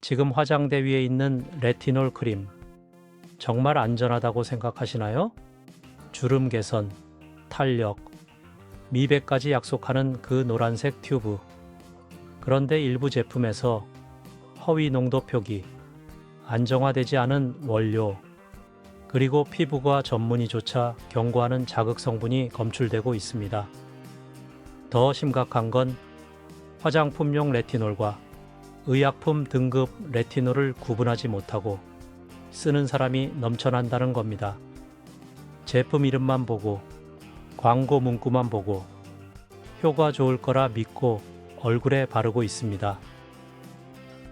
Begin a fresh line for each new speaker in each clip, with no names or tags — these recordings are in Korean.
지금 화장대 위에 있는 레티놀 크림, 정말 안전하다고 생각하시나요? 주름 개선, 탄력, 미백까지 약속하는 그 노란색 튜브. 그런데 일부 제품에서 허위 농도 표기, 안정화되지 않은 원료, 그리고 피부과 전문의조차 경고하는 자극 성분이 검출되고 있습니다. 더 심각한 건 화장품용 레티놀과 의약품 등급 레티놀을 구분하지 못하고 쓰는 사람이 넘쳐난다는 겁니다. 제품 이름만 보고, 광고 문구만 보고, 효과 좋을 거라 믿고 얼굴에 바르고 있습니다.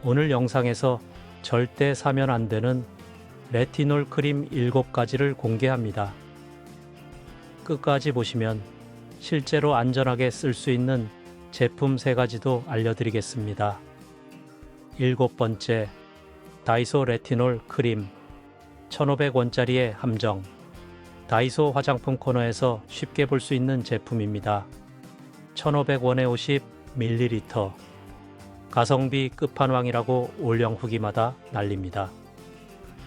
오늘 영상에서 절대 사면 안 되는 레티놀 크림 7가지를 공개합니다. 끝까지 보시면 실제로 안전하게 쓸 수 있는 제품 3가지도 알려드리겠습니다. 7번째, 다이소 레티놀 크림 1,500원짜리의 함정. 다이소 화장품 코너에서 쉽게 볼 수 있는 제품입니다. 1,500원에 50ml. 가성비 끝판왕이라고 올영 후기마다 날립니다.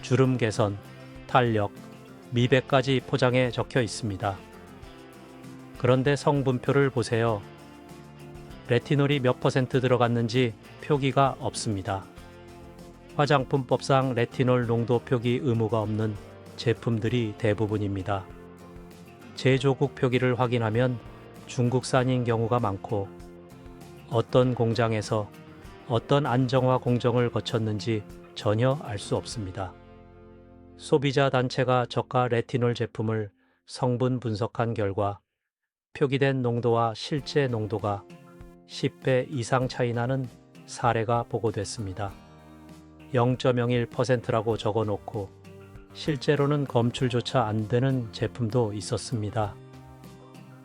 주름 개선, 탄력, 미백까지 포장에 적혀 있습니다. 그런데 성분표를 보세요. 레티놀이 몇 퍼센트 들어갔는지 표기가 없습니다. 화장품법상 레티놀 농도 표기 의무가 없는 제품들이 대부분입니다. 제조국 표기를 확인하면 중국산인 경우가 많고, 어떤 공장에서 어떤 안정화 공정을 거쳤는지 전혀 알 수 없습니다. 소비자 단체가 저가 레티놀 제품을 성분 분석한 결과 표기된 농도와 실제 농도가 10배 이상 차이 나는 사례가 보고됐습니다. 0.01%라고 적어놓고 실제로는 검출조차 안 되는 제품도 있었습니다.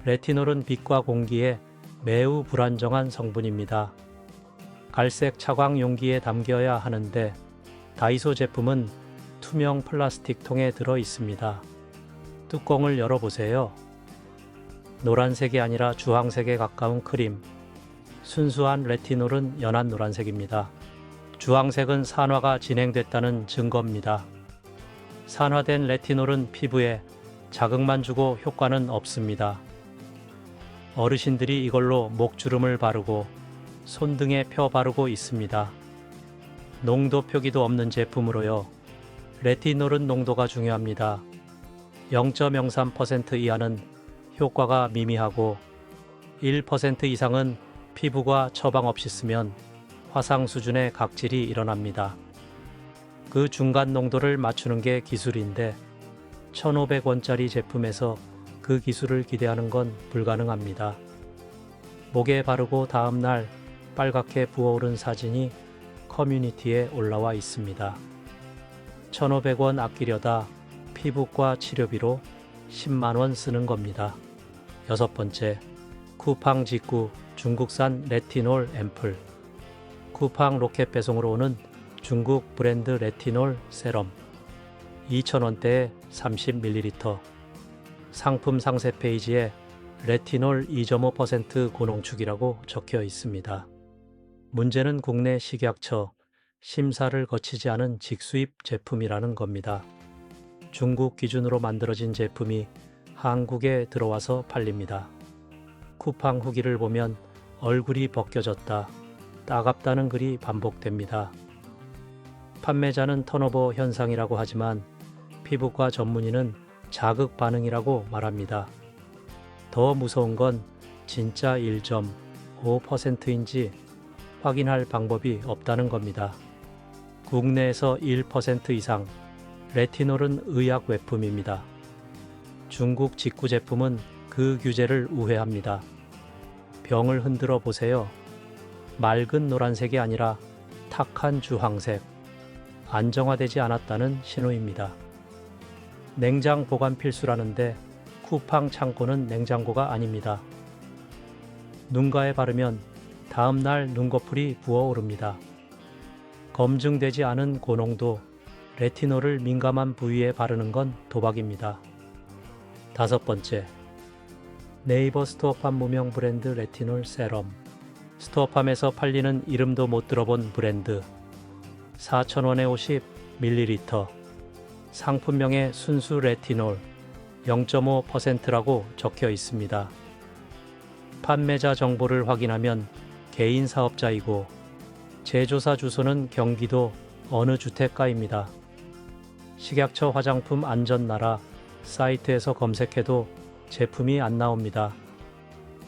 레티놀은 빛과 공기에 매우 불안정한 성분입니다. 갈색 차광 용기에 담겨야 하는데 다이소 제품은 투명 플라스틱 통에 들어 있습니다. 뚜껑을 열어보세요. 노란색이 아니라 주황색에 가까운 크림. 순수한 레티놀은 연한 노란색입니다. 주황색은 산화가 진행됐다는 증거입니다. 산화된 레티놀은 피부에 자극만 주고 효과는 없습니다. 어르신들이 이걸로 목주름을 바르고 손등에 펴 바르고 있습니다. 농도 표기도 없는 제품으로요. 레티놀은 농도가 중요합니다. 0.03% 이하는 효과가 미미하고 1% 이상은 피부가 처방 없이 쓰면 화상 수준의 각질이 일어납니다. 그 중간 농도를 맞추는 게 기술인데 1,500원짜리 제품에서 그 기술을 기대하는 건 불가능합니다. 목에 바르고 다음날 빨갛게 부어오른 사진이 커뮤니티에 올라와 있습니다. 1,500원 아끼려다 피부과 치료비로 10만원 쓰는 겁니다. 6번째, 쿠팡 직구 중국산 레티놀 앰플. 쿠팡 로켓 배송으로 오는 중국 브랜드 레티놀 세럼 2,000원대에 30ml. 상품 상세 페이지에 레티놀 2.5% 고농축이라고 적혀 있습니다. 문제는 국내 식약처 심사를 거치지 않은 직수입 제품이라는 겁니다. 중국 기준으로 만들어진 제품이 한국에 들어와서 팔립니다. 쿠팡 후기를 보면 얼굴이 벗겨졌다, 따갑다는 글이 반복됩니다. 판매자는 턴오버 현상이라고 하지만 피부과 전문의는 자극 반응이라고 말합니다. 더 무서운 건 진짜 1.5%인지 확인할 방법이 없다는 겁니다. 국내에서 1% 이상 레티놀은 의약 외품입니다. 중국 직구 제품은 그 규제를 우회합니다. 병을 흔들어 보세요. 맑은 노란색이 아니라 탁한 주황색. 안정화되지 않았다는 신호입니다. 냉장 보관 필수라는데 쿠팡 창고는 냉장고가 아닙니다. 눈가에 바르면 다음날 눈꺼풀이 부어오릅니다. 검증되지 않은 고농도 레티놀을 민감한 부위에 바르는 건 도박입니다. 5번째, 네이버 스토어팜 무명 브랜드 레티놀 세럼. 스토어팜에서 팔리는 이름도 못 들어본 브랜드. 4,000원에 50ml, 상품명에 순수 레티놀 0.5%라고 적혀 있습니다. 판매자 정보를 확인하면 개인 사업자이고 제조사 주소는 경기도 어느 주택가입니다. 식약처 화장품 안전나라 사이트에서 검색해도 제품이 안 나옵니다.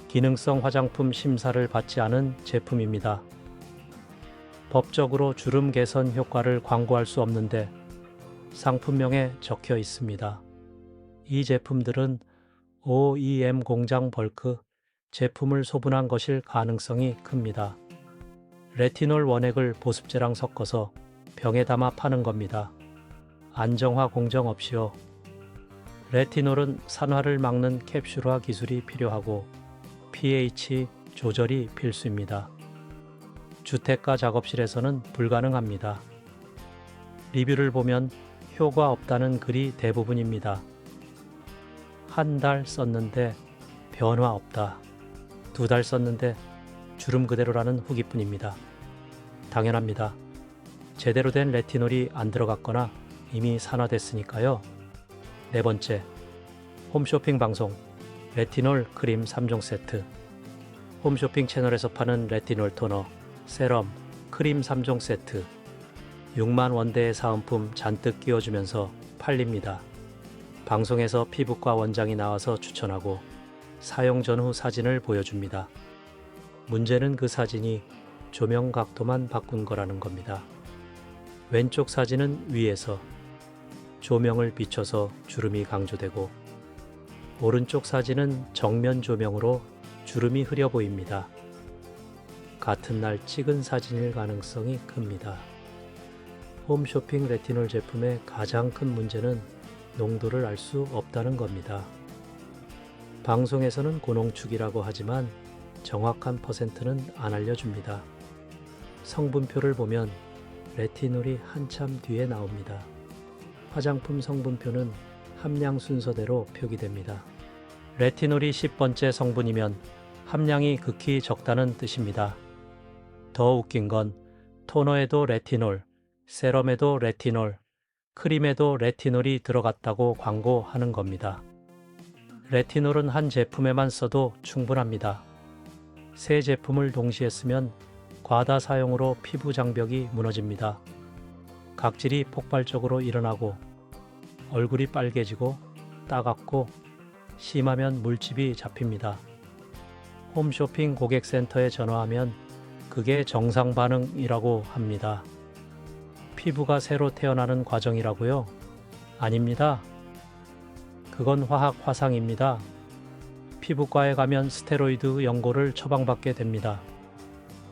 기능성 화장품 심사를 받지 않은 제품입니다. 법적으로 주름 개선 효과를 광고할 수 없는데 상품명에 적혀 있습니다. 이 제품들은 OEM 공장 벌크 제품을 소분한 것일 가능성이 큽니다. 레티놀 원액을 보습제랑 섞어서 병에 담아 파는 겁니다. 안정화 공정 없이요. 레티놀은 산화를 막는 캡슐화 기술이 필요하고 pH 조절이 필수입니다. 주택가 작업실에서는 불가능합니다. 리뷰를 보면 효과 없다는 글이 대부분입니다. 한 달 썼는데 변화 없다. 2달 썼는데 주름 그대로라는 후기뿐입니다. 당연합니다. 제대로 된 레티놀이 안 들어갔거나 이미 산화됐으니까요. 네 번째, 홈쇼핑 방송 레티놀 크림 3종 세트. 홈쇼핑 채널에서 파는 레티놀 토너, 세럼, 크림 3종 세트 6만 원대의 사은품 잔뜩 끼워주면서 팔립니다. 방송에서 피부과 원장이 나와서 추천하고 사용 전후 사진을 보여줍니다. 문제는 그 사진이 조명 각도만 바꾼 거라는 겁니다. 왼쪽 사진은 위에서 조명을 비춰서 주름이 강조되고 오른쪽 사진은 정면 조명으로 주름이 흐려 보입니다. 같은 날 찍은 사진일 가능성이 큽니다. 홈쇼핑 레티놀 제품의 가장 큰 문제는 농도를 알 수 없다는 겁니다. 방송에서는 고농축이라고 하지만 정확한 퍼센트는 안 알려줍니다. 성분표를 보면 레티놀이 한참 뒤에 나옵니다. 화장품 성분표는 함량 순서대로 표기됩니다. 레티놀이 10번째 성분이면 함량이 극히 적다는 뜻입니다. 더 웃긴 건 토너에도 레티놀, 세럼에도 레티놀, 크림에도 레티놀이 들어갔다고 광고하는 겁니다. 레티놀은 한 제품에만 써도 충분합니다. 세 제품을 동시에 쓰면 과다 사용으로 피부 장벽이 무너집니다. 각질이 폭발적으로 일어나고 얼굴이 빨개지고 따갑고 심하면 물집이 잡힙니다. 홈쇼핑 고객센터에 전화하면 그게 정상 반응이라고 합니다. 피부가 새로 태어나는 과정이라고요? 아닙니다. 그건 화학 화상입니다. 피부과에 가면 스테로이드 연고를 처방받게 됩니다.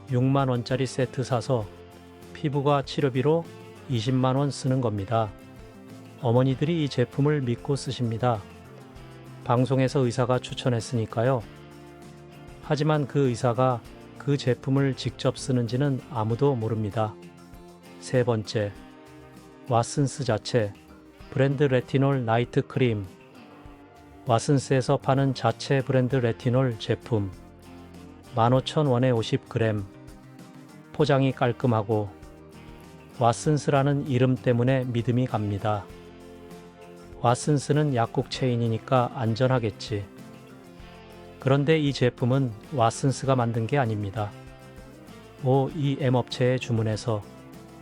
6만 원짜리 세트 사서 피부과 치료비로 20만 원 쓰는 겁니다. 어머니들이 이 제품을 믿고 쓰십니다. 방송에서 의사가 추천했으니까요. 하지만 그 의사가 그 제품을 직접 쓰는지는 아무도 모릅니다. 세 번째, 왓슨스 자체 브랜드 레티놀 나이트 크림. 왓슨스에서 파는 자체 브랜드 레티놀 제품 15,000원에 50g. 포장이 깔끔하고 왓슨스라는 이름 때문에 믿음이 갑니다. 왓슨스는 약국 체인이니까 안전하겠지. 그런데 이 제품은 왓슨스가 만든 게 아닙니다. OEM 업체에 주문해서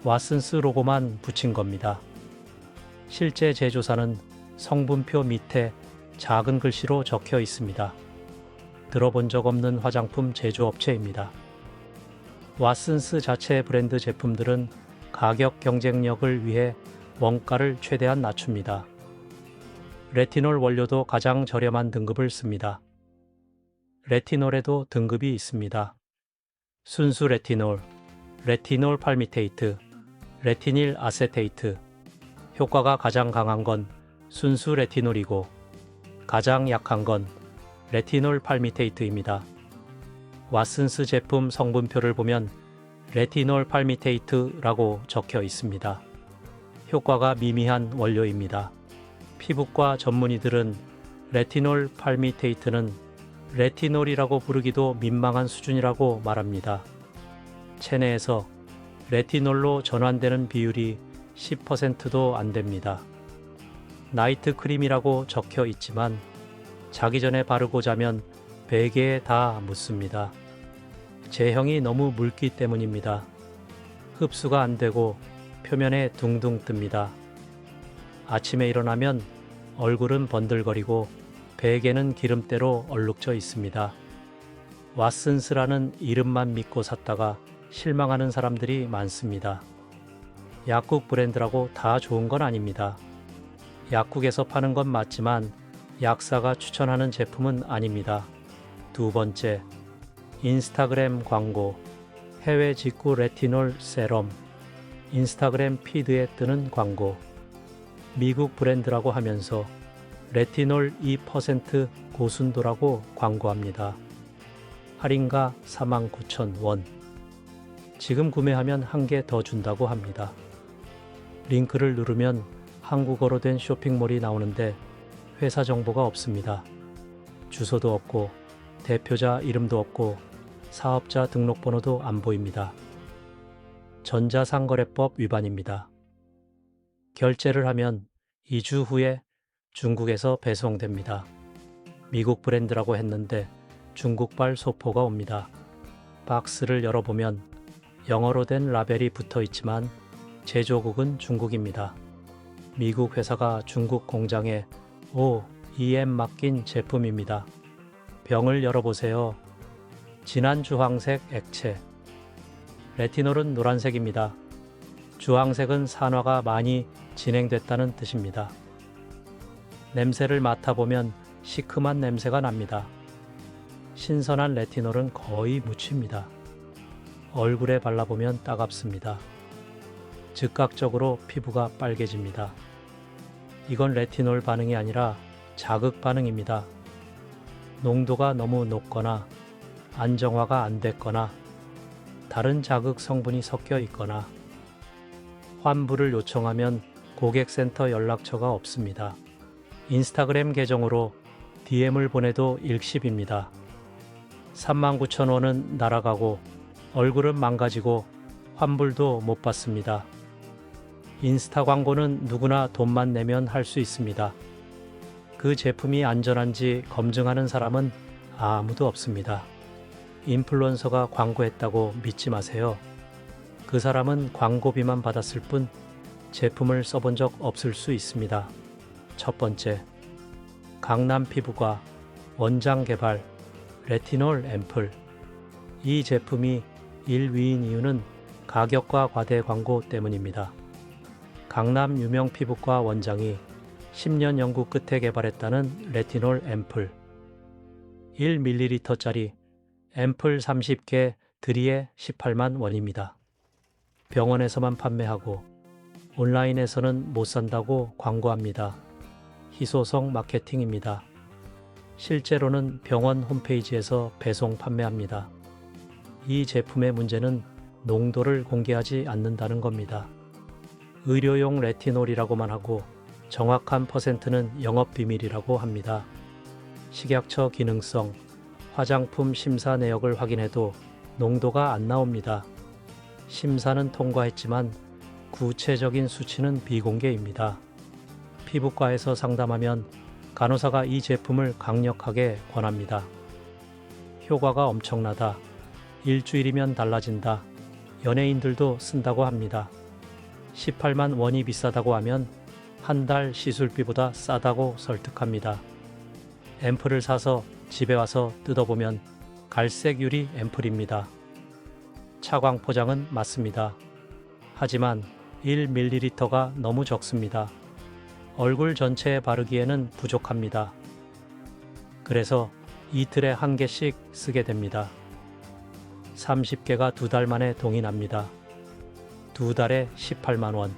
왓슨스 로고만 붙인 겁니다. 실제 제조사는 성분표 밑에 작은 글씨로 적혀 있습니다. 들어본 적 없는 화장품 제조업체입니다. 왓슨스 자체 브랜드 제품들은 가격 경쟁력을 위해 원가를 최대한 낮춥니다. 레티놀 원료도 가장 저렴한 등급을 씁니다. 레티놀에도 등급이 있습니다. 순수 레티놀, 레티놀 팔미테이트, 레티닐 아세테이트. 효과가 가장 강한 건 순수 레티놀이고 가장 약한 건 레티놀 팔미테이트입니다. 왓슨스 제품 성분표를 보면 레티놀 팔미테이트라고 적혀 있습니다. 효과가 미미한 원료입니다. 피부과 전문의들은 레티놀 팔미테이트는 레티놀이라고 부르기도 민망한 수준이라고 말합니다. 체내에서 레티놀로 전환되는 비율이 10%도 안 됩니다. 나이트 크림이라고 적혀 있지만 자기 전에 바르고 자면 베개에 다 묻습니다. 제형이 너무 묽기 때문입니다. 흡수가 안 되고 표면에 둥둥 뜹니다. 아침에 일어나면 얼굴은 번들거리고 베개는 기름때로 얼룩져 있습니다. 왓슨스라는 이름만 믿고 샀다가 실망하는 사람들이 많습니다. 약국 브랜드라고 다 좋은 건 아닙니다. 약국에서 파는 건 맞지만 약사가 추천하는 제품은 아닙니다. 두 번째, 인스타그램 광고. 해외 직구 레티놀 세럼. 인스타그램 피드에 뜨는 광고. 미국 브랜드라고 하면서 레티놀 2% 고순도라고 광고합니다. 할인가 49,000원. 지금 구매하면 한 개 더 준다고 합니다. 링크를 누르면 한국어로 된 쇼핑몰이 나오는데 회사 정보가 없습니다. 주소도 없고 대표자 이름도 없고 사업자 등록번호도 안 보입니다. 전자상거래법 위반입니다. 결제를 하면 2주 후에 중국에서 배송됩니다. 미국 브랜드라고 했는데 중국발 소포가 옵니다. 박스를 열어보면 영어로 된 라벨이 붙어 있지만 제조국은 중국입니다. 미국 회사가 중국 공장에 OEM 맡긴 제품입니다. 병을 열어보세요. 진한 주황색 액체. 레티놀은 노란색입니다. 주황색은 산화가 많이 진행됐다는 뜻입니다. 냄새를 맡아보면 시큼한 냄새가 납니다. 신선한 레티놀은 거의 묻힙니다. 얼굴에 발라보면 따갑습니다. 즉각적으로 피부가 빨개집니다. 이건 레티놀 반응이 아니라 자극 반응입니다. 농도가 너무 높거나 안정화가 안 됐거나 다른 자극 성분이 섞여 있거나 환불을 요청하면 고객센터 연락처가 없습니다. 인스타그램 계정으로 DM을 보내도 일십입니다. 39,000원은 날아가고 얼굴은 망가지고 환불도 못 받습니다. 인스타 광고는 누구나 돈만 내면 할 수 있습니다. 그 제품이 안전한지 검증하는 사람은 아무도 없습니다. 인플루언서가 광고했다고 믿지 마세요. 그 사람은 광고비만 받았을 뿐 제품을 써본 적 없을 수 있습니다. 첫 번째, 강남 피부과 원장 개발 레티놀 앰플. 이 제품이 1위인 이유는 가격과 과대 광고 때문입니다. 강남 유명 피부과 원장이 10년 연구 끝에 개발했다는 레티놀 앰플. 1ml짜리 앰플 30개 들이에 18만 원입니다. 병원에서만 판매하고 온라인에서는 못 산다고 광고합니다. 희소성 마케팅입니다. 실제로는 병원 홈페이지에서 배송 판매합니다. 이 제품의 문제는 농도를 공개하지 않는다는 겁니다. 의료용 레티놀이라고만 하고 정확한 퍼센트는 영업비밀이라고 합니다. 식약처 기능성, 화장품 심사 내역을 확인해도 농도가 안 나옵니다. 심사는 통과했지만 구체적인 수치는 비공개입니다. 피부과에서 상담하면 간호사가 이 제품을 강력하게 권합니다. 효과가 엄청나다. 일주일이면 달라진다. 연예인들도 쓴다고 합니다. 18만 원이 비싸다고 하면 한 달 시술비보다 싸다고 설득합니다. 앰플을 사서 집에 와서 뜯어보면 갈색 유리 앰플입니다. 차광 포장은 맞습니다. 하지만 1ml가 너무 적습니다. 얼굴 전체에 바르기에는 부족합니다. 그래서 이틀에 한 개씩 쓰게 됩니다. 30개가 2달 만에 동이 납니다. 2달에 18만 원.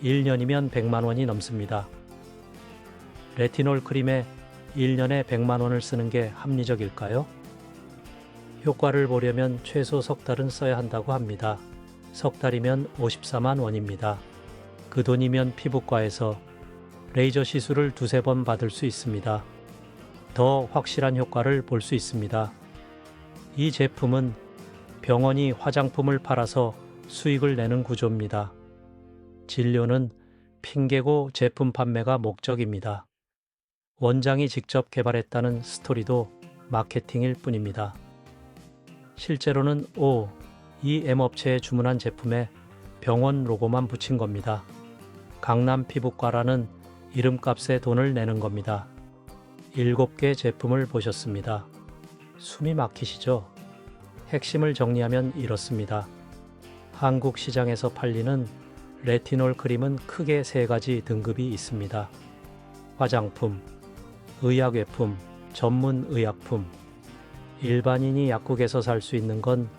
1년이면 100만 원이 넘습니다. 레티놀 크림에 1년에 100만 원을 쓰는 게 합리적일까요? 효과를 보려면 최소 석 달은 써야 한다고 합니다. 석 달이면 54만 원입니다. 그 돈이면 피부과에서 레이저 시술을 2-3번 받을 수 있습니다. 더 확실한 효과를 볼 수 있습니다. 이 제품은 병원이 화장품을 팔아서 수익을 내는 구조입니다. 진료는 핑계고 제품 판매가 목적입니다. 원장이 직접 개발했다는 스토리도 마케팅일 뿐입니다. 실제로는 OEM 업체에 주문한 제품에 병원 로고만 붙인 겁니다. 강남 피부과라는 이름값에 돈을 내는 겁니다. 7개 제품을 보셨습니다. 숨이 막히시죠? 핵심을 정리하면 이렇습니다. 한국 시장에서 팔리는 레티놀 크림은 크게 3가지 등급이 있습니다. 화장품, 의약외품, 전문 의약품. 일반인이 약국에서 살 수 있는 건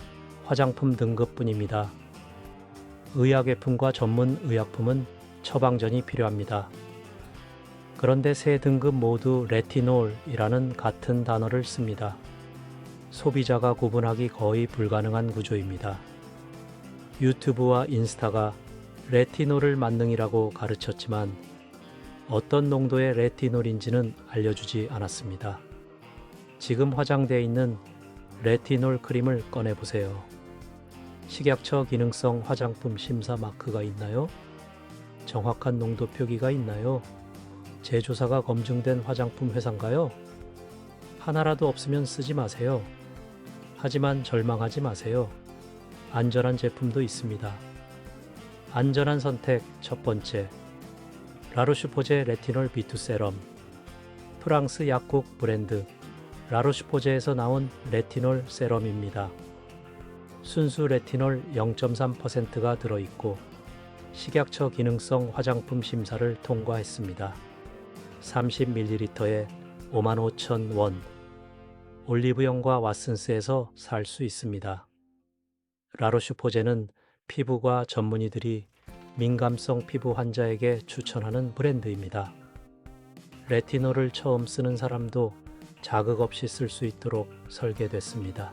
화장품 등급뿐입니다. 의약외품과 전문 의약품은 처방전이 필요합니다. 그런데 3등급 모두 레티놀이라는 같은 단어를 씁니다. 소비자가 구분하기 거의 불가능한 구조입니다. 유튜브와 인스타가 레티놀을 만능이라고 가르쳤지만 어떤 농도의 레티놀인지는 알려주지 않았습니다. 지금 화장대에 있는 레티놀 크림을 꺼내보세요. 식약처 기능성 화장품 심사 마크가 있나요? 정확한 농도 표기가 있나요? 제조사가 검증된 화장품 회사인가요? 하나라도 없으면 쓰지 마세요. 하지만 절망하지 마세요. 안전한 제품도 있습니다. 안전한 선택 첫 번째, 라로슈포제 레티놀 B2 세럼. 프랑스 약국 브랜드 라로슈포제에서 나온 레티놀 세럼입니다. 순수 레티놀 0.3%가 들어있고 식약처 기능성 화장품 심사를 통과했습니다. 30ml에 55,000원. 올리브영과 왓슨스에서 살 수 있습니다. 라로슈포제는 피부과 전문의들이 민감성 피부 환자에게 추천하는 브랜드입니다. 레티놀을 처음 쓰는 사람도 자극 없이 쓸 수 있도록 설계됐습니다.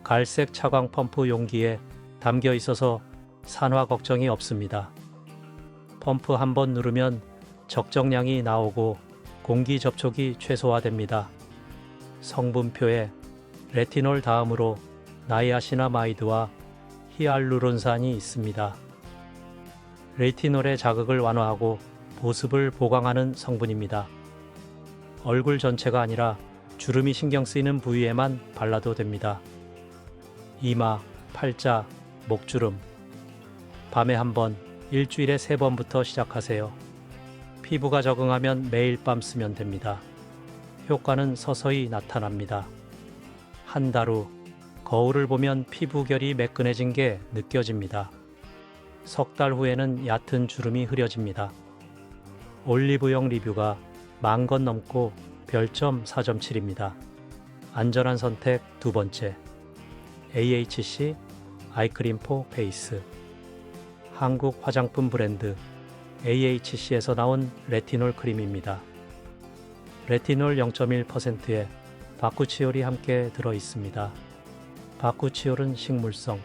갈색 차광 펌프 용기에 담겨 있어서 산화 걱정이 없습니다. 펌프 한번 누르면 적정량이 나오고 공기 접촉이 최소화됩니다. 성분표에 레티놀 다음으로 나이아시나마이드와 히알루론산이 있습니다. 레티놀의 자극을 완화하고 보습을 보강하는 성분입니다. 얼굴 전체가 아니라 주름이 신경 쓰이는 부위에만 발라도 됩니다. 이마, 팔자, 목주름. 밤에 한 번, 일주일에 3번부터 시작하세요. 피부가 적응하면 매일 밤 쓰면 됩니다. 효과는 서서히 나타납니다. 한 달 후, 거울을 보면 피부결이 매끈해진 게 느껴집니다. 석 달 후에는 얕은 주름이 흐려집니다. 올리브영 리뷰가 10,000건 넘고 별점 4.7입니다. 안전한 선택 두 번째, AHC 아이크림 포 페이스. 한국 화장품 브랜드 AHC에서 나온 레티놀 크림입니다. 레티놀 0.1%에 바쿠치올이 함께 들어 있습니다. 바쿠치올은 식물성,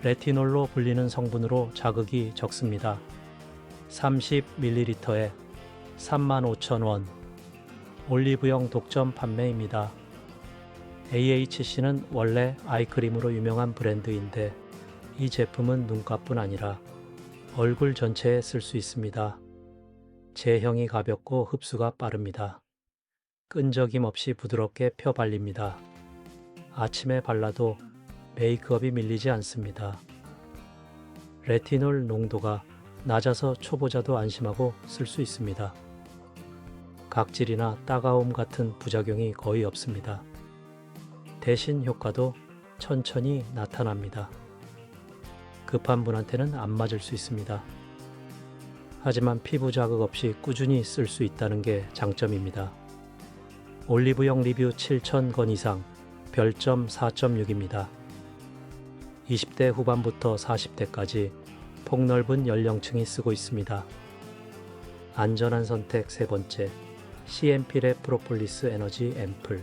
레티놀로 불리는 성분으로 자극이 적습니다. 30ml에 35,000원. 올리브영 독점 판매입니다. AHC는 원래 아이크림으로 유명한 브랜드인데 이 제품은 눈가뿐 아니라 얼굴 전체에 쓸 수 있습니다. 제형이 가볍고 흡수가 빠릅니다. 끈적임 없이 부드럽게 펴 발립니다. 아침에 발라도 메이크업이 밀리지 않습니다. 레티놀 농도가 낮아서 초보자도 안심하고 쓸 수 있습니다. 각질이나 따가움 같은 부작용이 거의 없습니다. 대신 효과도 천천히 나타납니다. 급한 분한테는 안 맞을 수 있습니다. 하지만 피부 자극 없이 꾸준히 쓸 수 있다는 게 장점입니다. 올리브영 리뷰 7,000건 이상, 별점 4.6입니다. 20대 후반부터 40대까지 폭넓은 연령층이 쓰고 있습니다. 안전한 선택 세 번째, CMP랩 프로폴리스 에너지 앰플.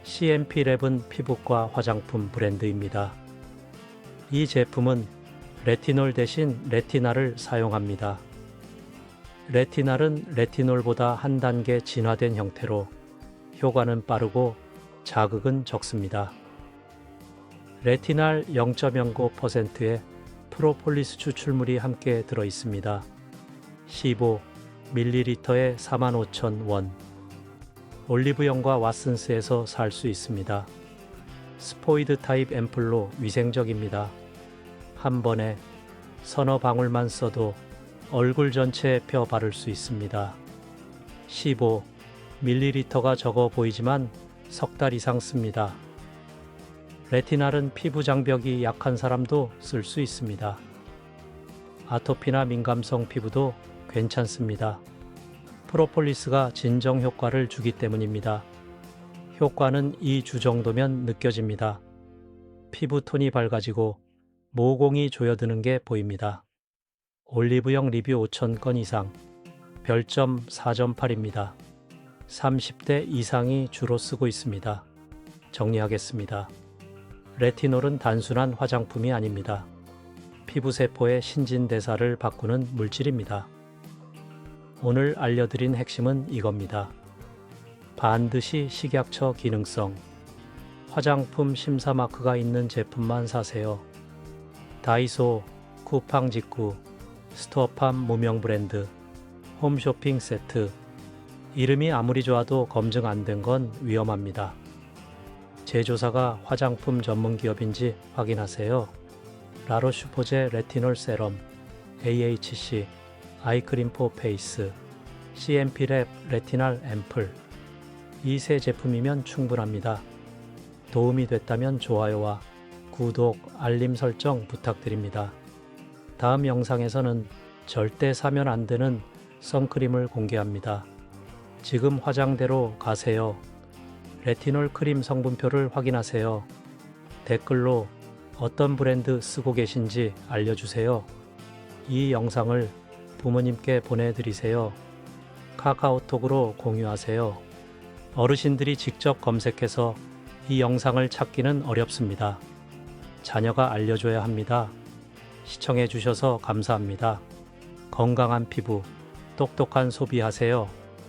CMP랩은 피부과 화장품 브랜드입니다. 이 제품은 레티놀 대신 레티날을 사용합니다. 레티날은 레티놀보다 한 단계 진화된 형태로 효과는 빠르고 자극은 적습니다. 레티날 0.09%에 프로폴리스 추출물이 함께 들어 있습니다. 15ml에 45,000원. 올리브영과 왓슨스에서 살 수 있습니다. 스포이드 타입 앰플로 위생적입니다. 한 번에 서너 방울만 써도 얼굴 전체에 펴 바를 수 있습니다. 15ml가 적어 보이지만 석 달 이상 씁니다. 레티날은 피부 장벽이 약한 사람도 쓸 수 있습니다. 아토피나 민감성 피부도 괜찮습니다. 프로폴리스가 진정 효과를 주기 때문입니다. 효과는 2주 정도면 느껴집니다. 피부톤이 밝아지고 모공이 조여드는 게 보입니다. 올리브영 리뷰 5,000건 이상, 별점 4.8입니다. 30대 이상이 주로 쓰고 있습니다. 정리하겠습니다. 레티놀은 단순한 화장품이 아닙니다. 피부세포의 신진대사를 바꾸는 물질입니다. 오늘 알려드린 핵심은 이겁니다. 반드시 식약처 기능성, 화장품 심사 마크가 있는 제품만 사세요. 다이소, 쿠팡 직구, 스토어팜 무명 브랜드, 홈쇼핑 세트. 이름이 아무리 좋아도 검증 안 된 건 위험합니다. 제조사가 화장품 전문 기업인지 확인하세요. 라로슈포제 레티놀 세럼, AHC, 아이크림 포 페이스, CMP랩 레티날 앰플. 이 세 제품이면 충분합니다. 도움이 됐다면 좋아요와 구독, 알림 설정 부탁드립니다. 다음 영상에서는 절대 사면 안 되는 선크림을 공개합니다. 지금 화장대로 가세요. 레티놀 크림 성분표를 확인하세요. 댓글로 어떤 브랜드 쓰고 계신지 알려주세요. 이 영상을 부모님께 보내드리세요. 카카오톡으로 공유하세요. 어르신들이 직접 검색해서 이 영상을 찾기는 어렵습니다. 자녀가 알려줘야 합니다. 시청해 주셔서 감사합니다. 건강한 피부, 똑똑한 소비하세요.